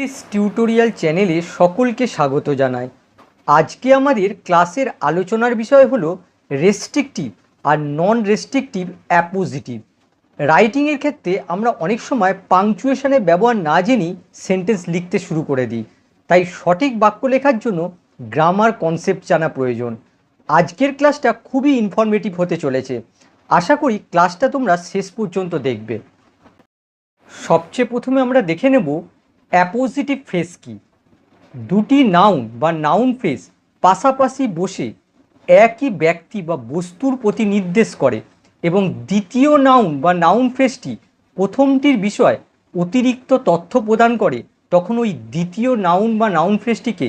This tutorial চ্যানেলে সকলকে স্বাগত জানাই। আজকে আমাদের ক্লাসের আলোচনার বিষয় হলো রেস্ট্রিক্টিভ আর নন রেস্ট্রিক্টিভ অ্যাপোজিটিভ। রাইটিংয়ের ক্ষেত্রে আমরা অনেক সময় পাংচুয়েশনের ব্যবহার না জেনেই সেন্টেন্স লিখতে শুরু করে দিই, তাই সঠিক বাক্য লেখার জন্য গ্রামার কনসেপ্ট জানা প্রয়োজন। আজকের ক্লাসটা খুবই ইনফরমেটিভ হতে চলেছে, আশা করি ক্লাসটা তোমরা শেষ পর্যন্ত দেখবে। সবচেয়ে প্রথমে আমরা দেখে নেব অ্যাপোজিটিভ ফ্রেজ কি। দুটি নাউন বা নাউন ফ্রেজ পাশাপাশি বসে একই ব্যক্তি বা বস্তুর প্রতি নির্দেশ করে এবং দ্বিতীয় নাউন বা নাউন ফ্রেজটি প্রথমটির বিষয় অতিরিক্ত তথ্য প্রদান করে, তখন ওই দ্বিতীয় নাউন বা নাউন ফ্রেজটিকে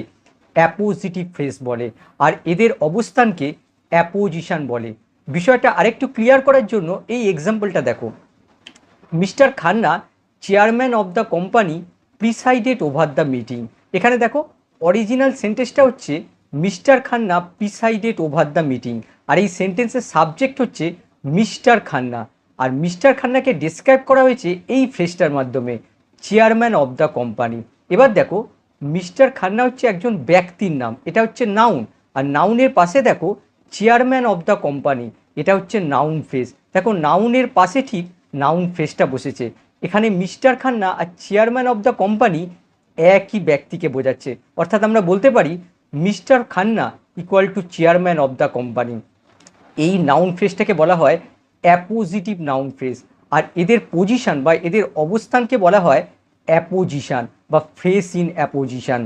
অ্যাপোজিটিভ ফ্রেজ বলে, আর এদের অবস্থানকে অ্যাপোজিশন বলে। বিষয়টা আরেকটু ক্লিয়ার করার জন্য এই এক্সাম্পলটা দেখো। Mister Khanna, chairman of the company, presided over the meeting. এখানে দেখো অরিজিনাল সেন্টেন্সটা হচ্ছে mister Khanna presided over the meeting, আর এই সেন্টেন্সের সাবজেক্ট হচ্ছে মিস্টার খান্না, আর মিস্টার খান্নাকে ডেসক্রাইব করা হয়েছে এই ফ্রেজটার মাধ্যমে, চেয়ারম্যান অফ দ্য কোম্পানি। এবার দেখো মিস্টার খান্না হচ্ছে একজন ব্যক্তির নাম, এটা হচ্ছে নাউন, আর নাউনের পাশে দেখো চেয়ারম্যান অফ দ্য কোম্পানি, এটা হচ্ছে নাউন ফ্রেজ। দেখো নাউনের পাশে ঠিক নাউন ফ্রেজটা বসেছে। এখানে মিস্টার খান্না আর চেয়ারম্যান অফ দ্য কোম্পানি একই ব্যক্তিকে বোঝাচ্ছে, অর্থাৎ আমরা বলতে পারি mister Khanna equal to chairman of the company. এই নাউন ফ্রেজটাকে বলা হয় অ্যাপোজিটিভ নাউন ফ্রেজ, আর এদের পজিশন বা এদের অবস্থানকে বলা হয় অ্যাপোজিশন বা ফ্রেজ ইন অ্যাপোজিশন।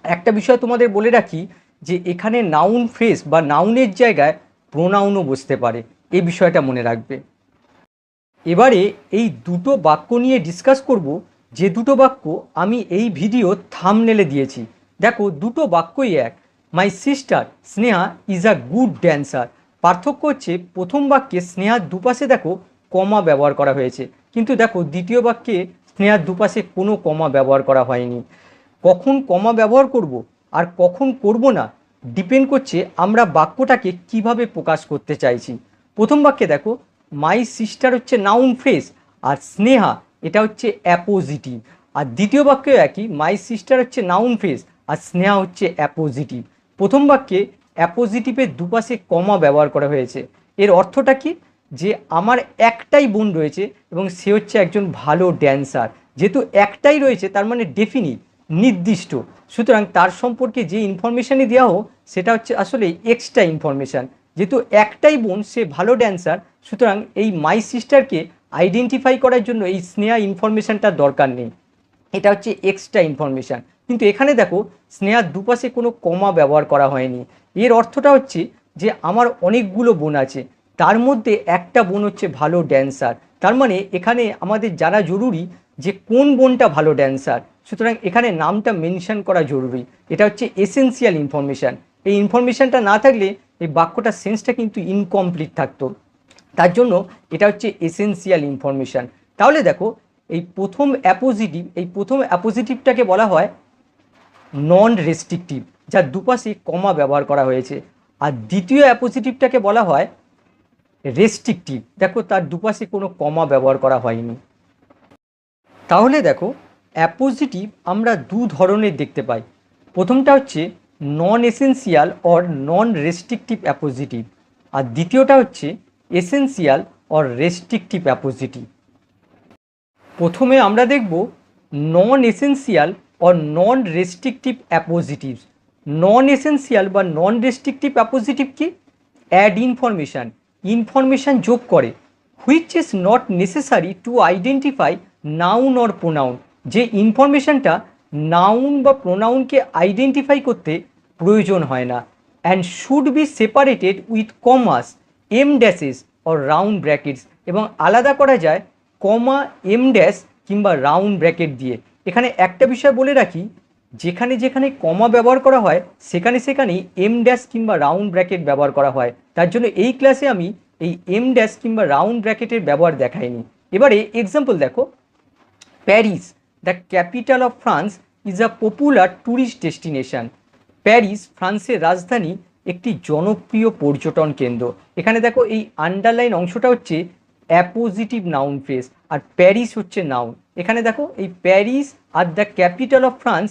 একটা বিষয় তোমাদের বলে রাখি যে এখানে নাউন ফ্রেজ বা নাউনের জায়গায় প্রোনাউনও বসতে পারে, এই বিষয়টা মনে রাখবে। এবারে এই দুটো বাক্য নিয়ে ডিসকাস করব, যে দুটো বাক্য আমি এই ভিডিও থাম্বনেলে দিয়েছি। দেখো দুটো বাক্যই এক। My sister Sneha is a good dancer. পার্থক্য হচ্ছে প্রথম বাক্যে স্নেহার দুপাশে দেখো কমা ব্যবহার করা হয়েছে, কিন্তু দেখো দ্বিতীয় বাক্যে স্নেহার দুপাশে কোনো কমা ব্যবহার করা হয়নি। কখন কমা ব্যবহার করব আর কখন করব না ডিপেন্ড করছে আমরা বাক্যটাকে কিভাবে প্রকাশ করতে চাইছি। প্রথম বাক্যে দেখো মাই সিস্টার হচ্ছে নাউন ফ্রেজ আর স্নেহা এটা হচ্ছে অ্যাপোজিটিভ, আর দ্বিতীয় বাক্যেও একই, মাই সিস্টার হচ্ছে নাউন ফ্রেজ আর স্নেহা হচ্ছে অ্যাপোজিটিভ। প্রথম বাক্যে অ্যাপোজিটিভের দুপাশে কমা ব্যবহার করা হয়েছে। এর অর্থটা কি, যে আমার একটাই বোন রয়েছে এবং সে হচ্ছে একজন ভালো ড্যান্সার। যেহেতু একটাই রয়েছে তার মানে ডেফিনিট, নির্দিষ্ট, সুতরাং তার সম্পর্কে যে ইনফরমেশানই দেওয়া হোক সেটা হচ্ছে আসলে এক্সট্রা ইনফরমেশান। যেহেতু একটাই বোন, সে ভালো ড্যান্সার, সুতরাং এই মাই সিস্টারকে আইডেন্টিফাই করার জন্য এই স্নেহা ইনফরমেশানটার দরকার নেই, এটা হচ্ছে এক্সট্রা ইনফরমেশান। কিন্তু এখানে দেখো স্নেহার দুপাশে কোনো কমা ব্যবহার করা হয়নি। এর অর্থটা হচ্ছে যে আমার অনেকগুলো বোন আছে, তার মধ্যে একটা বোন হচ্ছে ভালো ড্যান্সার। তার মানে এখানে আমাদের জানা জরুরি যে কোন বোনটা ভালো ড্যান্সার, সুতরাং এখানে নামটা মেনশন করা জরুরি। এটা হচ্ছে এসেন্সিয়াল ইনফরমেশান। এই ইনফরমেশানটা না থাকলে এই বাক্যটার সেন্সটা কিন্তু ইনকমপ্লিট থাকতো, তার জন্য এটা হচ্ছে এসেন্সিয়াল ইনফরমেশান। তাহলে দেখো এই প্রথম অ্যাপোজিটিভটাকে বলা হয় নন রেস্ট্রিক্টিভ, যার দুপাশে কমা ব্যবহার করা হয়েছে, আর দ্বিতীয় অ্যাপোজিটিভটাকে বলা হয় রেস্ট্রিক্টিভ, দেখো তার দুপাশে কোনো কমা ব্যবহার করা হয়নি। তাহলে দেখো অ্যাপোজিটিভ আমরা দু ধরনের দেখতে পাই। প্রথমটা হচ্ছে non essential or non restrictive appositive, আর দ্বিতীয়টা হচ্ছে এসেন্সিয়াল অর রেস্ট্রিক্টিভ অ্যাপোজিটিভ। প্রথমে আমরা দেখব non essential or non restrictive appositives. Non essential বা নন রেস্ট্রিক্টিভ অ্যাপোজিটিভ কি? অ্যাড ইনফরমেশান যোগ করে, which is not necessary to identify noun or pronoun. যে ইনফরমেশানটা নাউন বা প্রোনাউনকে আইডেন্টিফাই করতে প্রয়োজন হয় না। And should be separated with commas, em dashes or round brackets, এবং আলাদা করা যায় কমা, এম ড্যাশ কিংবা রাউন্ড ব্র্যাকেট দিয়ে। এখানে একটা বিষয় বলে রাখি, যেখানে যেখানে কমা ব্যবহার করা হয় সেখানে সেখানেই এম ড্যাশ কিংবা রাউন্ড ব্র্যাকেট ব্যবহার করা হয়। তার জন্য এই ক্লাসে আমি এই এম ড্যাশ কিংবা রাউন্ড ব্র্যাকেটের ব্যবহার দেখাইনি। এবারে এক্সাম্পল দেখো, Paris the capital of France is a popular tourist destination. Paris ফ্রান্সের রাজধানী, একটি জনপ্রিয় পর্যটন কেন্দ্র। এখানে দেখো এই আন্ডারলাইন অংশটা হচ্ছে অ্যাপোজিটিভ নাউন ফ্রেজ, আর প্যারিস হচ্ছে নাউন। এখানে দেখো এই Paris are the capital of France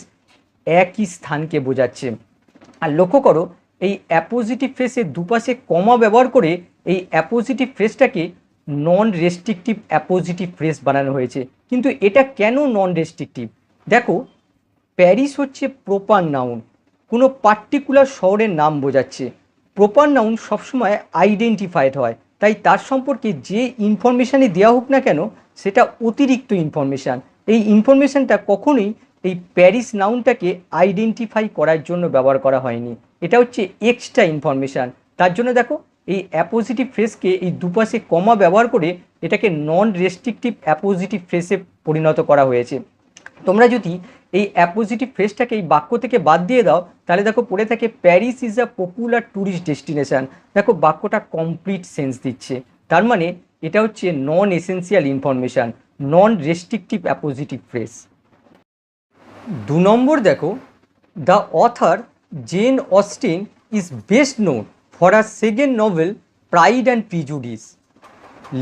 একই স্থানকে বোঝাচ্ছে। আর লক্ষ্য করো এই অ্যাপোজিটিভ ফ্রেসের দুপাশে কমা ব্যবহার করে এই অ্যাপোজিটিভ ফ্রেসটাকে নন রেস্ট্রিকটিভ অ্যাপোজিটিভ ফ্রেস বানানো হয়েছে। কিন্তু এটা কেন নন রেস্ট্রিকটিভ? দেখো, প্যারিস হচ্ছে প্রপার নাউন, কোনো পার্টিকুলার শহরের নাম বোঝাচ্ছে। প্রপার নাউন সবসময় আইডেন্টিফাইড হয়, তাই তার সম্পর্কে যে ইনফরমেশানই দেওয়া হোক না কেন সেটা অতিরিক্ত ইনফরমেশান। এই ইনফরমেশানটা কখনোই এই প্যারিস নাউনটাকে আইডেন্টিফাই করার জন্য ব্যবহার করা হয়নি, এটা হচ্ছে এক্সট্রা ইনফরমেশান। তার জন্য দেখো এই অ্যাপোজিটিভ ফ্রেসকে এই দুপাশে কমা ব্যবহার করে এটাকে নন রেস্ট্রিকটিভ অ্যাপোজিটিভ ফ্রেসে পরিণত করা হয়েছে। তোমরা যদি এই অ্যাপোজিটিভ ফ্রেসটাকে এই বাক্য থেকে বাদ দিয়ে দাও তাহলে দেখো পড়ে থাকে Paris is a popular tourist destination. দেখো বাক্যটা কমপ্লিট সেন্স দিচ্ছে, তার মানে এটা হচ্ছে non essential information, non restrictive appositive phrase. 2 number দেখো, the author Jane Austen is best known for a second novel Pride and Prejudice.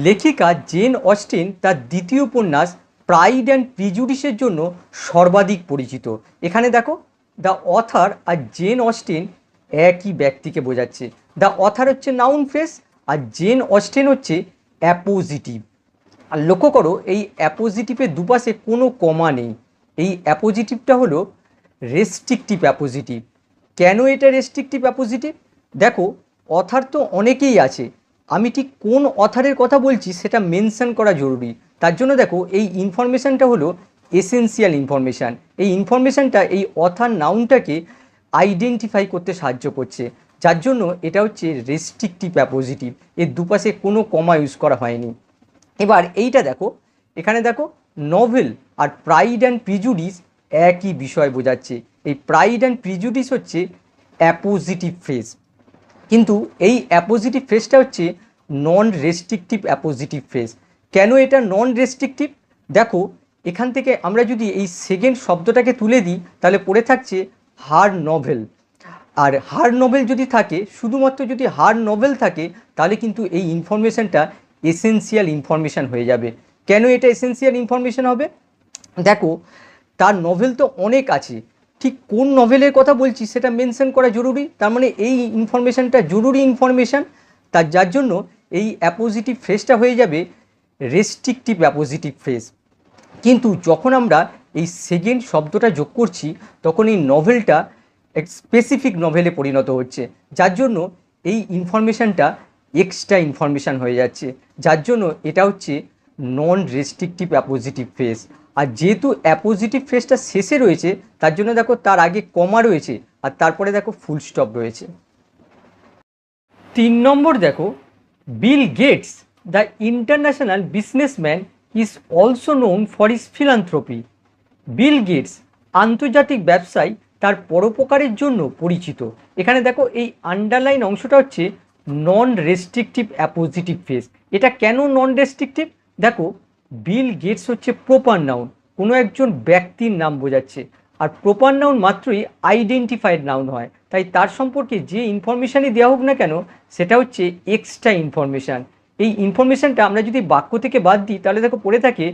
লেখিকা জেন অস্টিন তার দ্বিতীয় উপন্যাস প্রাইড অ্যান্ড প্রিজুডিসের জন্য সর্বাধিক পরিচিত। এখানে দেখো দ্য অথার আর জেন অস্টিন একই ব্যক্তিকে বোঝাচ্ছে। দ্য অথার হচ্ছে নাউন ফ্রেস আর জেন অস্টিন হচ্ছে অ্যাপোজিটিভ। আর লক্ষ্য করো এই অ্যাপোজিটিভের দুপাশে কোনো কমা নেই। এই অ্যাপোজিটিভটা হলো রেস্ট্রিকটিভ অ্যাপোজিটিভ। কেন এটা রেস্ট্রিকটিভ অ্যাপোজিটিভ? দেখো, অথার তো অনেকেই আছে, আমি ঠিক কোন অথারের কথা বলছি সেটা মেনশন করা জরুরি। তার জন্য দেখো এই ইনফরমেশানটা হলো এসেন্সিয়াল ইনফরমেশান। এই ইনফরমেশানটা এই অথার নাউনটাকে আইডেন্টিফাই করতে সাহায্য করছে, যার জন্য এটা হচ্ছে রেস্ট্রিকটিভ অ্যাপোজিটিভ। এর দুপাশে কোনো কমা ইউজ করা হয়নি। এবার এইটা দেখো, এখানে দেখো নভেল আর প্রাইড অ্যান্ড প্রিজুডিস একই বিষয় বোঝাচ্ছে। এই প্রাইড অ্যান্ড প্রিজুডিস হচ্ছে অ্যাপোজিটিভ ফ্রেজ, কিন্তু এই অ্যাপোজিটিভ ফ্রেজটা হচ্ছে নন রেস্ট্রিকটিভ অ্যাপোজিটিভ ফ্রেজ। কেন এটা নন রেস্ট্রিকটিভ? দেখো, এখান থেকে আমরা যদি এই সেকেন্ড শব্দটাকে তুলে দিই তাহলে পড়ে থাকছে হার নভেল। আর হার নভেল যদি থাকে, শুধুমাত্র যদি হার নভেল থাকে তাহলে কিন্তু এই ইনফরমেশানটা এসেন্সিয়াল ইনফরমেশান হয়ে যাবে। কেন এটা এসেন্সিয়াল ইনফরমেশান হবে? দেখো, তার নভেল তো অনেক আছে, ঠিক কোন নভেলের কথা বলছি সেটা মেনশন করা জরুরি। তার মানে এই ইনফরমেশানটা জরুরি ইনফরমেশান, যার জন্য এই অ্যাপোজিটিভ ফ্রেজটা হয়ে যাবে রেস্ট্রিকটিভ অ্যাপোজিটিভ ফ্রেজ। কিন্তু যখন আমরা এই সেকেন্ড শব্দটা যোগ করছি তখন এই নভেলটা এক স্পেসিফিক নভেলে পরিণত হচ্ছে, যার জন্য এই ইনফরমেশানটা এক্সট্রা ইনফরমেশান হয়ে যাচ্ছে, যার জন্য এটা হচ্ছে নন রেস্ট্রিকটিভ অ্যাপোজিটিভ ফ্রেজ। আর যেহেতু অ্যাপোজিটিভ ফ্রেজটা শেষে রয়েছে তার জন্য দেখো তার আগে কমা রয়েছে আর তারপরে দেখো ফুল স্টপ রয়েছে। 3 নম্বর দেখো, Bill Gates the international businessman is also known for his philanthropy. Bill Gates আন্তর্জাতিক ব্যবসায়ী, তার পরোপকারের জন্য পরিচিত। এখানে দেখো এই আন্ডারলাইন অংশটা হচ্ছে নন রেস্ট্রিকটিভ অ্যাপোজিটিভ ফ্রেজ। এটা কেন নন রেস্ট্রিকটিভ? দেখো, বিল গেটস হচ্ছে প্রপার নাউন, কোনো একজন ব্যক্তির নাম বোঝাচ্ছে। আর প্রপার নাউন মাত্রই আইডেন্টিফাইড নাউন হয়, তাই তার সম্পর্কে যে ইনফরমেশানই দেওয়া হোক না কেন সেটা হচ্ছে এক্সট্রা ইনফরমেশান। এই ইনফরমেশানটা আমরা যদি বাক্য থেকে বাদ দিই তাহলে দেখো পড়ে থাকে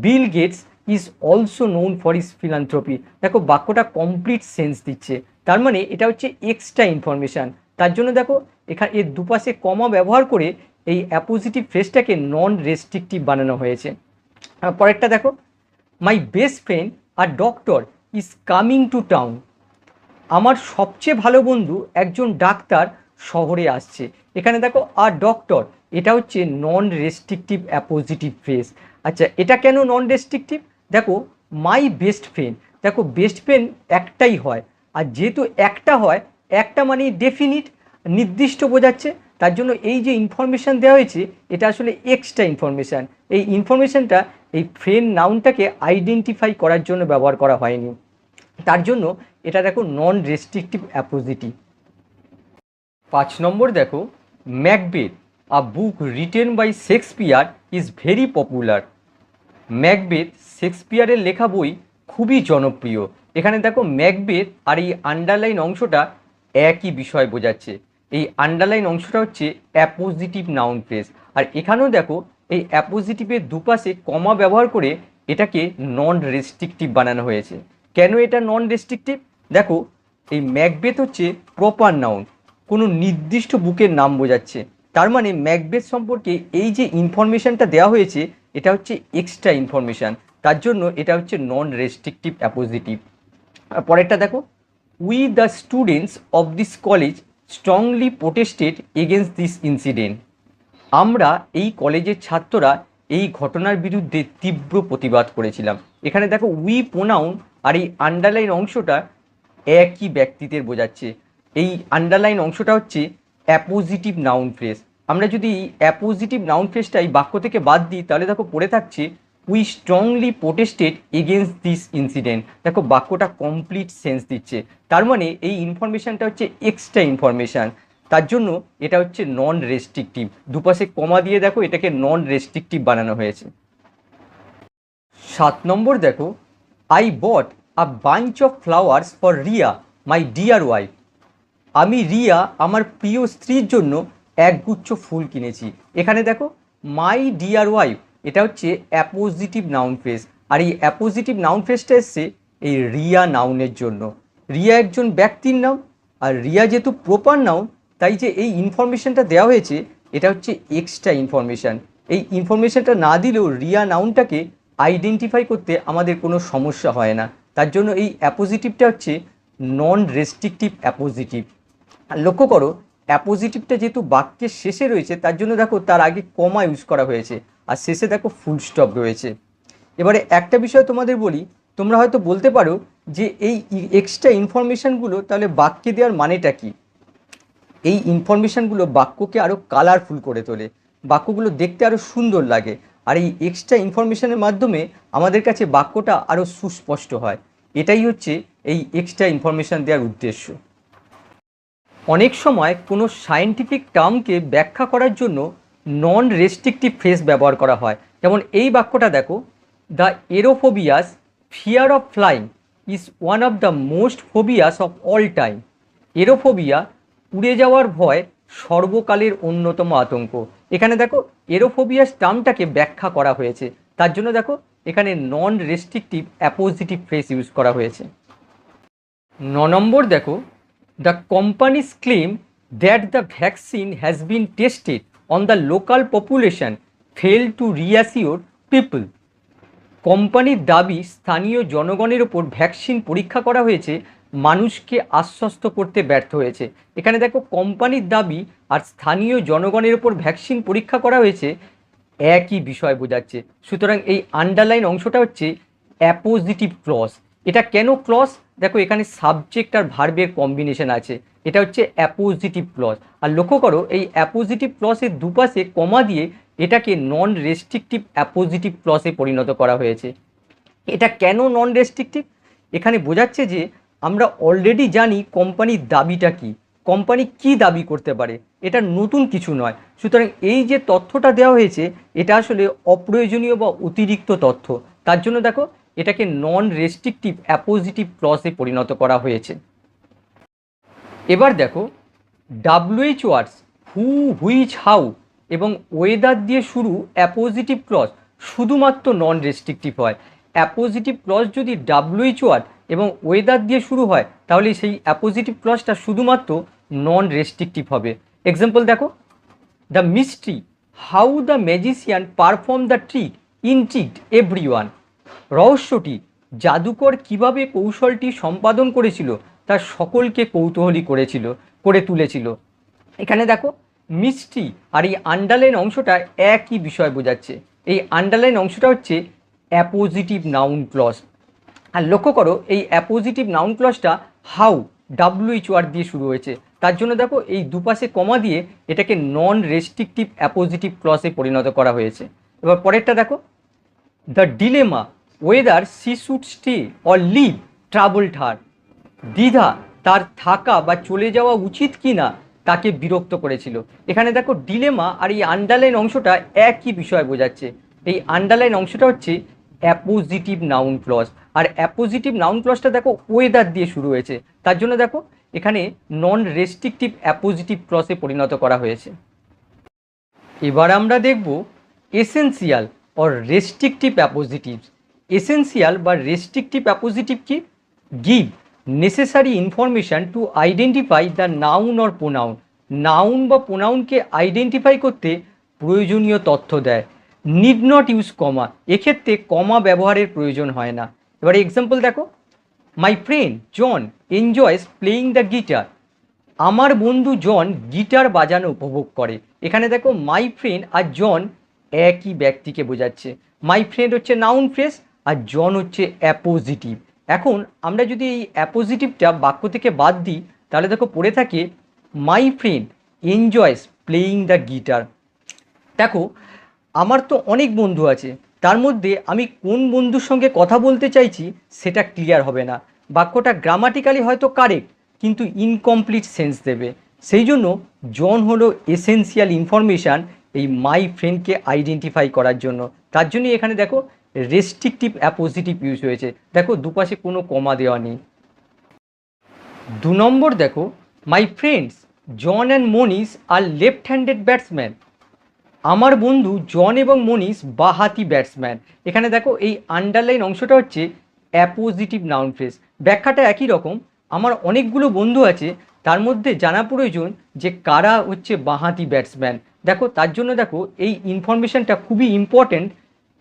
Bill Gates is also known for his philanthropy. দেখো বাক্যটা কমপ্লিট সেন্স দিচ্ছে, তার মানে এটা হচ্ছে এক্সট্রা ইনফরমেশান। তার জন্য দেখো এখানে এর দুপাশে কমা ব্যবহার করে এই অ্যাপোজিটিভ ফ্রেজটাকে নন রেস্ট্রিকটিভ বানানো হয়েছে। পরেরটা দেখো, মাই বেস্ট ফ্রেন্ড আর doctor is coming to town. আমার সবচেয়ে ভালো বন্ধু একজন ডাক্তার শহরে আসছে। এখানে দেখো আর ডক্টর, এটা হচ্ছে নন রেস্ট্রিকটিভ অ্যাপোজিটিভ ফ্রেজ। আচ্ছা, এটা কেন নন রেস্ট্রিকটিভ? দেখো, মাই বেস্ট ফ্রেন্ড, দেখো বেস্ট ফ্রেন্ড একটাই হয়, আর যেহেতু একটা হয়, একটা মানে ডেফিনিট, নির্দিষ্ট বোঝাচ্ছে, তার জন্য এই যে ইনফরমেশান দেওয়া হয়েছে এটা আসলে এক্সট্রা ইনফরমেশান। এই ইনফরমেশানটা এই ফ্রেন্ড নাউনটাকে আইডেন্টিফাই করার জন্য ব্যবহার করা হয়নি, তার জন্য এটা দেখো নন রেস্ট্রিকটিভ অ্যাপোজিটিভ। 5 নম্বর দেখো, Macbeth a book written by Shakespeare is very popular. Macbeth শেক্সপিয়ারের লেখা বই খুবই জনপ্রিয়। এখানে দেখো ম্যাকবেথ আর এই আন্ডারলাইন অংশটা একই বিষয় বোঝাচ্ছে। এই আন্ডারলাইন অংশটা হচ্ছে অ্যাপোজিটিভ নাউন ফ্রেজ। আর এখানেও দেখো এই অ্যাপোজিটিভের দুপাশে কমা ব্যবহার করে এটাকে নন রেস্ট্রিক্টিভ বানানো হয়েছে। কেন এটা নন রেস্ট্রিক্টিভ? দেখো, এই ম্যাকবেথ হচ্ছে প্রপার নাউন, কোনো নির্দিষ্ট বুকের নাম বোঝাচ্ছে। তার মানে ম্যাকবেথ সম্পর্কে এই যে ইনফরমেশানটা দেওয়া হয়েছে এটা হচ্ছে এক্সট্রা ইনফরমেশান, তার জন্য এটা হচ্ছে নন রেস্ট্রিক্টিভ অ্যাপোজিটিভ। পরেরটা দেখো, we the students of this college strongly protested against this incident. আমরা এই কলেজের ছাত্ররা এই ঘটনার বিরুদ্ধে তীব্র প্রতিবাদ করেছিলাম। এখানে দেখো উই প্রোনাউন আর এই আন্ডারলাইন অংশটা একই ব্যক্তিদের বোঝাচ্ছে। এই আন্ডারলাইন অংশটা হচ্ছে অ্যাপোজিটিভ নাউন ফ্রেজ। আমরা যদি এই অ্যাপোজিটিভ নাউন ফ্রেজটা এই বাক্য থেকে বাদ দিই তাহলে দেখো পড়ে থাকছে we strongly protested against this incident. দেখো বাক্যটা কমপ্লিট সেন্স দিচ্ছে, তার মানে এই ইনফরমেশানটা হচ্ছে এক্সট্রা ইনফরমেশান, তার জন্য এটা হচ্ছে নন রেস্ট্রিক্টিভ। দুপাশে কমা দিয়ে দেখো এটাকে নন রেস্ট্রিক্টিভ বানানো হয়েছে। 7 নম্বর দেখো, I bought a bunch of flowers for Riya my dear wife. আমি রিয়া আমার প্রিয় স্ত্রীর জন্য একগুচ্ছ ফুল কিনেছি। এখানে দেখো মাই ডিয়ার ওয়াইফ এটা হচ্ছে অ্যাপোজিটিভ নাউন ফ্রেজ, আর এই অ্যাপোজিটিভ নাউন ফ্রেজটা এসছে এই রিয়া নাউনের জন্য। রিয়া একজন ব্যক্তির নাম, আর রিয়া যেহেতু প্রপার নাউন তাই যে এই ইনফরমেশানটা দেওয়া হয়েছে এটা হচ্ছে এক্সট্রা ইনফরমেশান। এই ইনফরমেশানটা না দিলেও রিয়া নাউনটাকে আইডেন্টিফাই করতে আমাদের কোনো সমস্যা হয় না, তার জন্য এই অ্যাপোজিটিভটা হচ্ছে নন রেস্ট্রিক্টিভ অ্যাপোজিটিভ। আর লক্ষ্য করো অ্যাপোজিটিভটা যেহেতু বাক্যের শেষে রয়েছে তার জন্য দেখো তার আগে কমা ইউজ করা হয়েছে আর শেষে দেখো ফুল স্টপ রয়েছে। এবারে একটা বিষয় তোমাদের বলি, তোমরা হয়তো বলতে পারো যে এই এক্সট্রা ইনফরমেশানগুলো তাহলে বাক্যে দেওয়ার মানেটা কি? এই ইনফরমেশানগুলো বাক্যকে আরও কালারফুল করে তোলে, বাক্যগুলো দেখতে আরও সুন্দর লাগে, আর এই এক্সট্রা ইনফরমেশানের মাধ্যমে আমাদের কাছে বাক্যটা আরও সুস্পষ্ট হয়। এটাই হচ্ছে এই এক্সট্রা ইনফরমেশান দেওয়ার উদ্দেশ্য। অনেক সময় কোনো সায়েন্টিফিক টার্মকে ব্যাখ্যা করার জন্য নন রেস্ট্রিক্টিভ ফ্রেজ ব্যবহার করা হয়। যেমন এই বাক্যটা দেখো, the aerophobia's fear of flying is one of the most phobias of all time. Aerophobia উড়ে যাওয়ার ভয় সর্বকালের অন্যতম আতঙ্ক। এখানে দেখো এরোফোবিয়াস টার্মটাকে ব্যাখ্যা করা হয়েছে, তার জন্য দেখো এখানে নন রেস্ট্রিক্টিভ অ্যাপোজিটিভ ফ্রেজ ইউজ করা হয়েছে। 9 নম্বর দেখো, the companies claim that the vaccine has been tested on the local population failed to reassure people. কোম্পানির দাবি স্থানীয় জনগণের ওপর ভ্যাকসিন পরীক্ষা করা হয়েছে, মানুষকে আশ্বস্ত করতে ব্যর্থ হয়েছে। এখানে দেখো কোম্পানির দাবি আর স্থানীয় জনগণের ওপর ভ্যাকসিন পরীক্ষা করা হয়েছে একই বিষয় বোঝাচ্ছে। সুতরাং এই আন্ডারলাইন অংশটা হচ্ছে অ্যাপোজিটিভ ক্লজ। এটা কেন ক্লজ? দেখো এখানে সাবজেক্ট আর ভার্বের কম্বিনেশন আছে, এটা হচ্ছে অ্যাপোজিটিভ ক্লজ। আর লক্ষ্য করো এই অ্যাপোজিটিভ ক্লজের দুপাশে কমা দিয়ে এটাকে নন রেস্ট্রিক্টিভ অ্যাপোজিটিভ ক্লজে পরিণত করা হয়েছে। এটা কেন নন রেস্ট্রিক্টিভ? এখানে বোঝাচ্ছে যে আমরা অলরেডি জানি কোম্পানির দাবিটা কি, কোম্পানি কি দাবি করতে পারে, এটা নতুন কিছু নয়। সুতরাং এই যে তথ্যটা দেওয়া হয়েছে এটা আসলে অপ্রয়োজনীয় বা অতিরিক্ত তথ্য, তার জন্য দেখো এটাকে নন রেস্ট্রিক্টিভ অ্যাপোজিটিভ ক্লজে পরিণত করা হয়েছে। এবার দেখো WH words who, which, how এবং ওয়েদার দিয়ে শুরু অ্যাপোজিটিভ ক্লজ শুধুমাত্র নন রেস্ট্রিক্টিভ হয়। অ্যাপোজিটিভ ক্লজ যদি WH ওয়ার্ড এবং ওয়েদার দিয়ে শুরু হয় তাহলে সেই অ্যাপোজিটিভ ক্লজটা শুধুমাত্র নন রেস্ট্রিক্টিভ হবে। এক্সাম্পল দেখো, the mystery how the magician perform the trick intrigued everyone. রহস্যটি জাদুকর কিভাবে কৌশলটি সম্পাদন করেছিল তা সকলকে কৌতূহলী করে তুলেছিল। এখানে দেখো মিষ্টি আর এই আন্ডারলাইন অংশটা একই বিষয় বোঝাচ্ছে। এই আন্ডারলাইন অংশটা হচ্ছে অ্যাপোজিটিভ নাউন ক্লজ। আর লক্ষ্য করো এই অ্যাপোজিটিভ নাউন ক্লজটা হাউ WH ওয়ার্ড দিয়ে শুরু হয়েছে, তার জন্য দেখো এই দুপাশে কমা দিয়ে এটাকে নন রেস্ট্রিক্টিভ অ্যাপোজিটিভ ক্লজে পরিণত করা হয়েছে। এবার পরেরটা দেখো, the dilemma whether she should stay or leave troubled her. দ্বিধা তার থাকা বা চলে যাওয়া উচিত কি না তাকে বিরক্ত করেছিল। এখানে দেখো ডিলেমা আর এই আন্ডারলাইন অংশটা একই বিষয় বোঝাচ্ছে। এই আন্ডারলাইন অংশটা হচ্ছে অ্যাপোজিটিভ নাউন ক্লজ, আর অ্যাপোজিটিভ নাউন ক্লজটা দেখো ওয়েদার দিয়ে শুরু হয়েছে, তার জন্য দেখো এখানে নন রেস্ট্রিক্টিভ অ্যাপোজিটিভ ক্লজে পরিণত করা হয়েছে। এবার আমরা দেখব এসেন্সিয়াল অর রেস্ট্রিক্টিভ অ্যাপোজিটিভস। এসেন্সিয়াল বা রেস্ট্রিকটিভ অ্যাপোজিটিভ কি? Give necessary information to identify the noun or pronoun. Noun বা প্রোনাউনকে আইডেন্টিফাই করতে প্রয়োজনীয় তথ্য দেয়। নিড নট ইউজ কমা, এক্ষেত্রে কমা ব্যবহারের প্রয়োজন হয় না। এবারে এক্সাম্পল দেখো, my friend John enjoys playing the guitar. আমার বন্ধু জন গিটার বাজানো উপভোগ করে। এখানে দেখো মাই ফ্রেন্ড আর জন একই ব্যক্তিকে বোঝাচ্ছে। মাই ফ্রেন্ড হচ্ছে নাউন ফ্রেজ আর জন হচ্ছে অ্যাপোজিটিভ। এখন আমরা যদি এই অ্যাপোজিটিভটা বাক্য থেকে বাদ দিই তাহলে দেখো পড়ে থাকে my friend enjoys playing the guitar. দেখো আমার তো অনেক বন্ধু আছে, তার মধ্যে আমি কোন বন্ধুর সঙ্গে কথা বলতে চাইছি সেটা ক্লিয়ার হবে না। বাক্যটা গ্রামাটিক্যালি হয়তো কারেক্ট কিন্তু ইনকমপ্লিট সেন্স দেবে। সেই জন্য জন হলো এসেন্সিয়াল ইনফরমেশান এই মাই ফ্রেন্ডকে আইডেন্টিফাই করার জন্য। তার জন্যই এখানে দেখো রেস্ট্রিকটিভ অ্যাপোজিটিভ ইউজ হয়েছে। দেখো দুপাশে কোনো কমা দেওয়া নেই। 2 নম্বর দেখো, my friends John and Manish are left handed batsman. আমার বন্ধু জন এবং মনীষ বাঁহাতি ব্যাটসম্যান। এখানে দেখো এই আন্ডারলাইন অংশটা হচ্ছে অ্যাপোজিটিভ নাউন ফ্রেজ। ব্যাখ্যাটা একই রকম, আমার অনেকগুলো বন্ধু আছে, তার মধ্যে জানা প্রয়োজন যে কারা হচ্ছে বাঁহাতি ব্যাটসম্যান। দেখো তার জন্য দেখো এই ইনফরমেশানটা খুবই ইম্পর্ট্যান্ট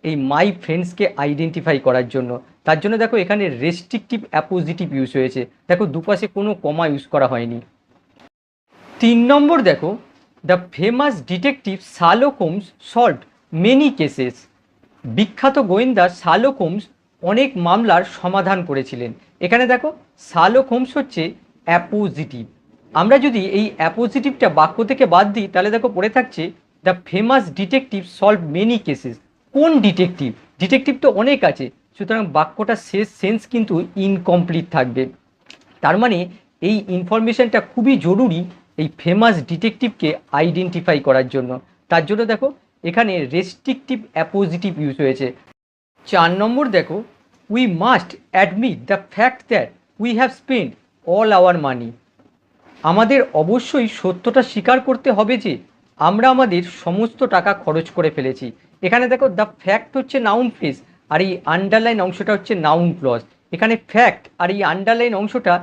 এই মাই ফ্রেন্ডসকে আইডেন্টিফাই করার জন্য। তার জন্য দেখো এখানে রেস্ট্রিকটিভ অ্যাপোজিটিভ ইউজ হয়েছে। দেখো দুপাশে কোনো কমা ইউজ করা হয়নি। 3 নম্বর দেখো, the famous detective Sherlock Holmes solved many cases. বিখ্যাত গোয়েন্দা শার্লক হোমস অনেক মামলার সমাধান করেছিলেন। এখানে দেখো শার্লক হোমস হচ্ছে অ্যাপোজিটিভ। আমরা যদি এই অ্যাপোজিটিভটা বাক্য থেকে বাদ দিই তাহলে দেখো পড়ে থাকছে the famous detective solve many cases. কোন ডিটেকটিভ? ডিটেকটিভ তো অনেক আছে, সুতরাং বাক্যটা শেষ সেন্স কিন্তু ইনকমপ্লিট থাকবে। তার মানে এই ইনফরমেশানটা খুবই জরুরি এই ফেমাস ডিটেকটিভকে আইডেন্টিফাই করার জন্য। তার জন্য দেখো এখানে রেস্ট্রিকটিভ অ্যাপোজিটিভ ইউজ হয়েছে। 4 নম্বর দেখো, we must admit the fact that we have spend all our মানি। আমাদের অবশ্যই সত্যটা স্বীকার করতে হবে যে আমরা আমাদের সমস্ত টাকা খরচ করে ফেলেছি। এখানে দেখো দ্য ফ্যাক্ট হচ্ছে নাউন ফ্রেজ আর এই আন্ডারলাইন অংশটা হচ্ছে নাউন ক্লজ। এখানে ফ্যাক্ট আর এই আন্ডারলাইন অংশটা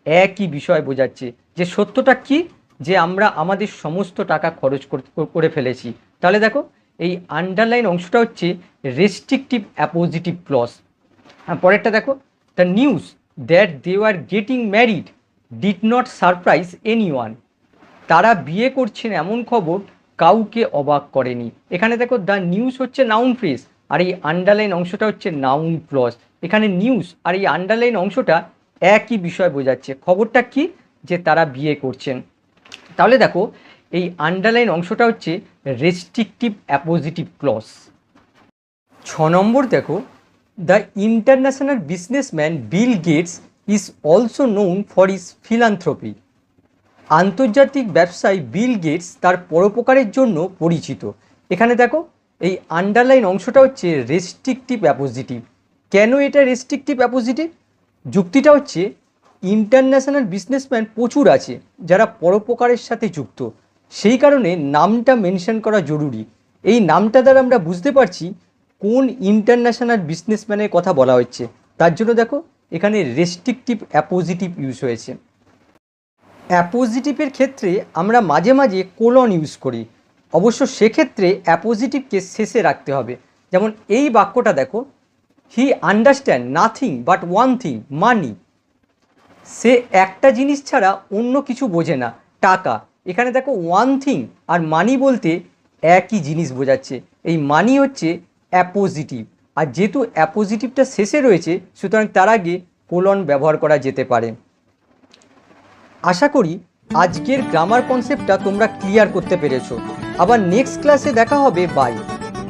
একই বিষয় বোঝাচ্ছে যে সত্যটা কি, যে আমরা আমাদের সমস্ত টাকা খরচ করে ফেলেছি। তাহলে দেখো এই আন্ডারলাইন অংশটা হচ্ছে রেস্ট্রিকটিভ অ্যাপোজিটিভ ক্লজ। পরেরটা দেখো, the news that they are getting married did not surprise anyone. তারা বিয়ে করছেন এমন খবর কাউকে অবাক করেনি। এখানে দেখো দ্য নিউজ হচ্ছে নাউন ফ্রেজ আর এই আন্ডারলাইন অংশটা হচ্ছে নাউন ক্লজ। এখানে নিউজ আর এই আন্ডারলাইন অংশটা একই বিষয় বোঝাচ্ছে। খবরটা কি? যে তারা বিয়ে করছেন। তাহলে দেখো এই আন্ডারলাইন অংশটা হচ্ছে রেস্ট্রিকটিভ অ্যাপোজিটিভ ক্লজ। 6 নম্বর দেখো, the international businessman Bill Gates is also known for is philanthropy. আন্তর্জাতিক ব্যবসায়ী বিল গেটস তার পরোপকারের জন্য পরিচিত। এখানে দেখো এই আন্ডারলাইন অংশটা হচ্ছে রেস্ট্রিকটিভ অ্যাপোজিটিভ। কেন এটা রেস্ট্রিকটিভ অ্যাপোজিটিভ? যুক্তিটা হচ্ছে ইন্টারন্যাশনাল বিজনেসম্যান প্রচুর আছে যারা পরোপকারের সাথে যুক্ত, সেই কারণে নামটা মেনশন করা জরুরি। এই নামটা দ্বারা আমরা বুঝতে পারছি কোন ইন্টারন্যাশনাল বিজনেসম্যানের কথা বলা হচ্ছে। তার জন্য দেখো এখানে রেস্ট্রিকটিভ অ্যাপোজিটিভ ইউজ হয়েছে। অ্যাপোজিটিভের ক্ষেত্রে আমরা মাঝে মাঝে কোলন ইউজ করি, অবশ্য সেক্ষেত্রে অ্যাপোজিটিভকে শেষে রাখতে হবে। যেমন এই বাক্যটা দেখো, he understand nothing but one thing money. সে একটা জিনিস ছাড়া অন্য কিছু বোঝে না, টাকা। এখানে দেখো ওয়ান থিং আর মানি বলতে একই জিনিস বোঝাচ্ছে। এই মানি হচ্ছে অ্যাপোজিটিভ, আর যেহেতু অ্যাপোজিটিভটা শেষে রয়েছে সুতরাং তার আগে কোলন ব্যবহার করা যেতে পারে। আশা করি আজকের গ্রামার কনসেপ্টটা তোমরা ক্লিয়ার করতে পেরেছো। আবার নেক্সট ক্লাসে দেখা হবে। বাই।